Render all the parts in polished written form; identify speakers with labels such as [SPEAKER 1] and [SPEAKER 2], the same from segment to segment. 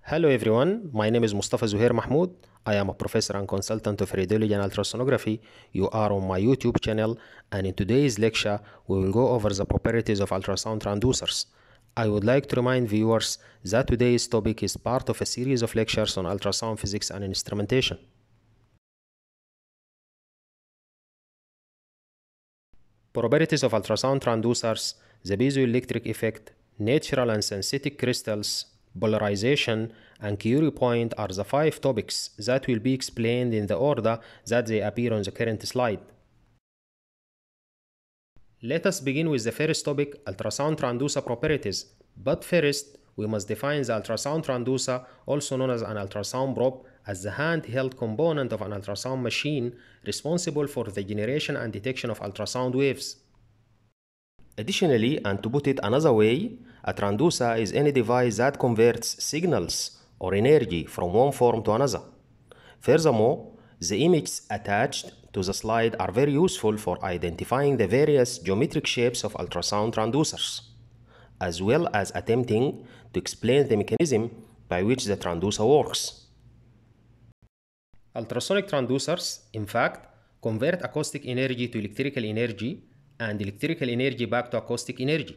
[SPEAKER 1] Hello everyone, my name is Mustafa Zuhair Mahmoud. I am a professor and consultant of radiology and ultrasonography. You are on my YouTube channel, and in today's lecture we will go over the properties of ultrasound transducers. I would like to remind viewers that today's topic is part of a series of lectures on ultrasound physics and instrumentation. Properties of ultrasound transducers: the piezoelectric effect, natural and synthetic crystals, polarization, and Curie point are the 5 topics that will be explained in the order that they appear on the current slide. Let us begin with the first topic, ultrasound transducer properties. But first, we must define the ultrasound transducer, also known as an ultrasound probe, as the handheld component of an ultrasound machine responsible for the generation and detection of ultrasound waves. Additionally, and to put it another way, a transducer is any device that converts signals or energy from one form to another. Furthermore, the images attached to the slide are very useful for identifying the various geometric shapes of ultrasound transducers, as well as attempting to explain the mechanism by which the transducer works. Ultrasonic transducers, in fact, convert acoustic energy to electrical energy and electrical energy back to acoustic energy.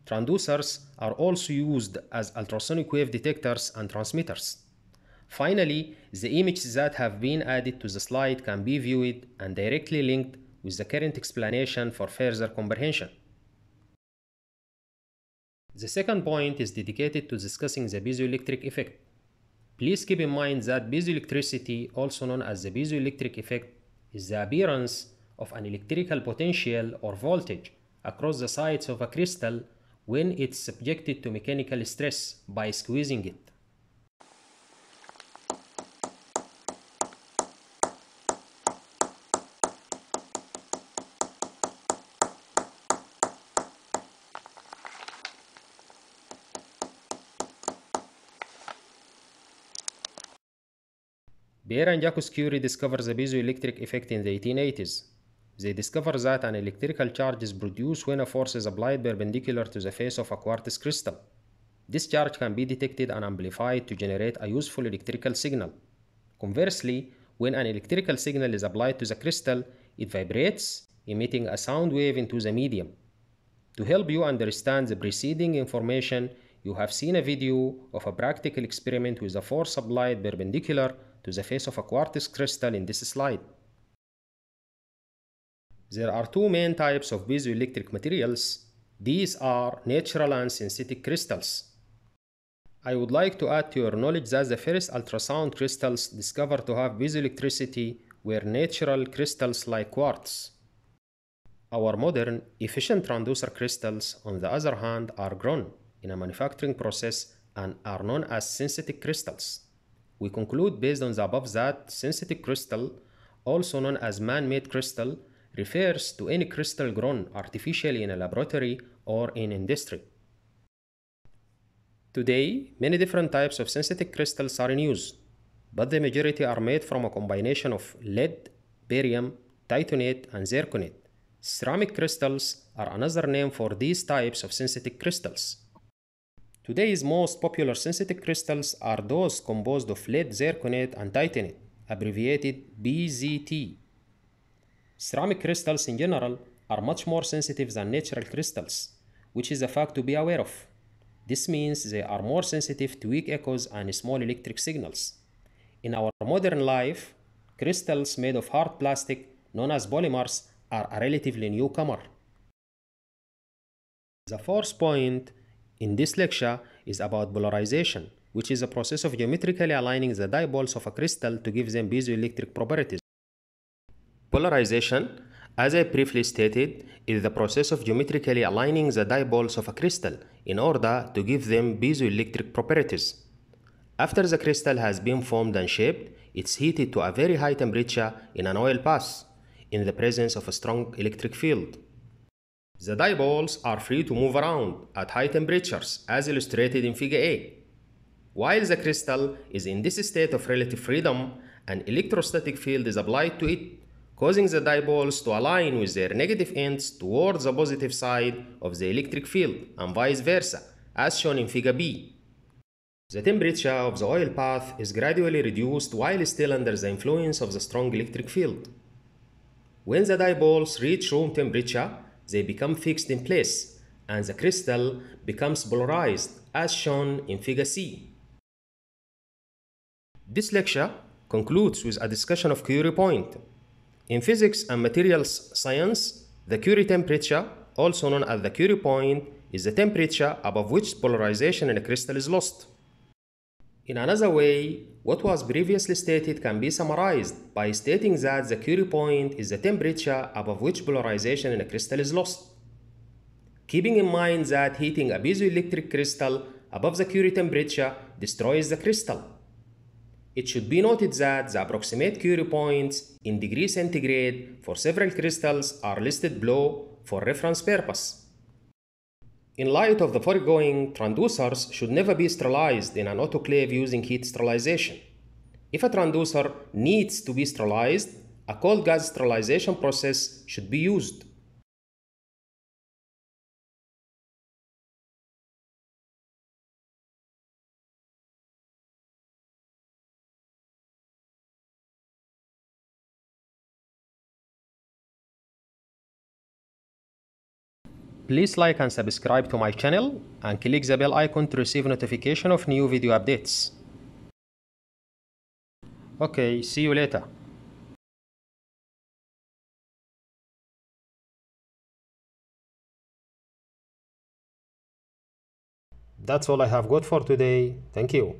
[SPEAKER 1] Transducers are also used as ultrasonic wave detectors and transmitters. Finally, the images that have been added to the slide can be viewed and directly linked with the current explanation for further comprehension. The second point is dedicated to discussing the piezoelectric effect. Please keep in mind that piezoelectricity, also known as the piezoelectric effect, is the appearance of an electrical potential or voltage across the sides of a crystal when it's subjected to mechanical stress by squeezing it. Pierre and Jacques Curie discovered the piezoelectric effect in the 1880s. They discovered that an electrical charge is produced when a force is applied perpendicular to the face of a quartz crystal. This charge can be detected and amplified to generate a useful electrical signal. Conversely, when an electrical signal is applied to the crystal, it vibrates, emitting a sound wave into the medium. To help you understand the preceding information, you have seen a video of a practical experiment with a force applied perpendicular to the face of a quartz crystal in this slide. There are two main types of piezoelectric materials. These are natural and synthetic crystals. I would like to add to your knowledge that the first ultrasound crystals discovered to have piezoelectricity were natural crystals like quartz. Our modern, efficient transducer crystals, on the other hand, are grown in a manufacturing process and are known as synthetic crystals. We conclude based on the above that synthetic crystal, also known as man-made crystal, refers to any crystal grown artificially in a laboratory or in industry. Today, many different types of synthetic crystals are in use, but the majority are made from a combination of lead, barium, titanate, and zirconate. Ceramic crystals are another name for these types of synthetic crystals. Today's most popular synthetic crystals are those composed of lead, zirconate, and titanate, abbreviated BZT. Ceramic crystals in general are much more sensitive than natural crystals, which is a fact to be aware of. This means they are more sensitive to weak echoes and small electric signals. In our modern life, crystals made of hard plastic, known as polymers, are a relatively newcomer. The fourth point in this lecture is about polarization, which is a process of geometrically aligning the dipoles of a crystal to give them piezoelectric properties. Polarization, as I briefly stated, is the process of geometrically aligning the dipoles of a crystal in order to give them piezoelectric properties. After the crystal has been formed and shaped, it's heated to a very high temperature in an oil bath, in the presence of a strong electric field. The dipoles are free to move around at high temperatures, as illustrated in Figure A. While the crystal is in this state of relative freedom, an electrostatic field is applied to it, causing the dipoles to align with their negative ends towards the positive side of the electric field, and vice versa, as shown in Figure B. The temperature of the oil bath is gradually reduced while still under the influence of the strong electric field. When the dipoles reach room temperature, they become fixed in place, and the crystal becomes polarized as shown in Figure C. This lecture concludes with a discussion of Curie point. In physics and materials science, the Curie temperature, also known as the Curie point, is the temperature above which polarization in a crystal is lost. In another way, what was previously stated can be summarized by stating that the Curie point is the temperature above which polarization in a crystal is lost. Keeping in mind that heating a piezoelectric crystal above the Curie temperature destroys the crystal. It should be noted that the approximate Curie points in degree centigrade for several crystals are listed below for reference purpose. In light of the foregoing, transducers should never be sterilized in an autoclave using heat sterilization. If a transducer needs to be sterilized, a cold gas sterilization process should be used. Please like and subscribe to my channel and click the bell icon to receive notification of new video updates. Okay, see you later. That's all I have got for today. Thank you.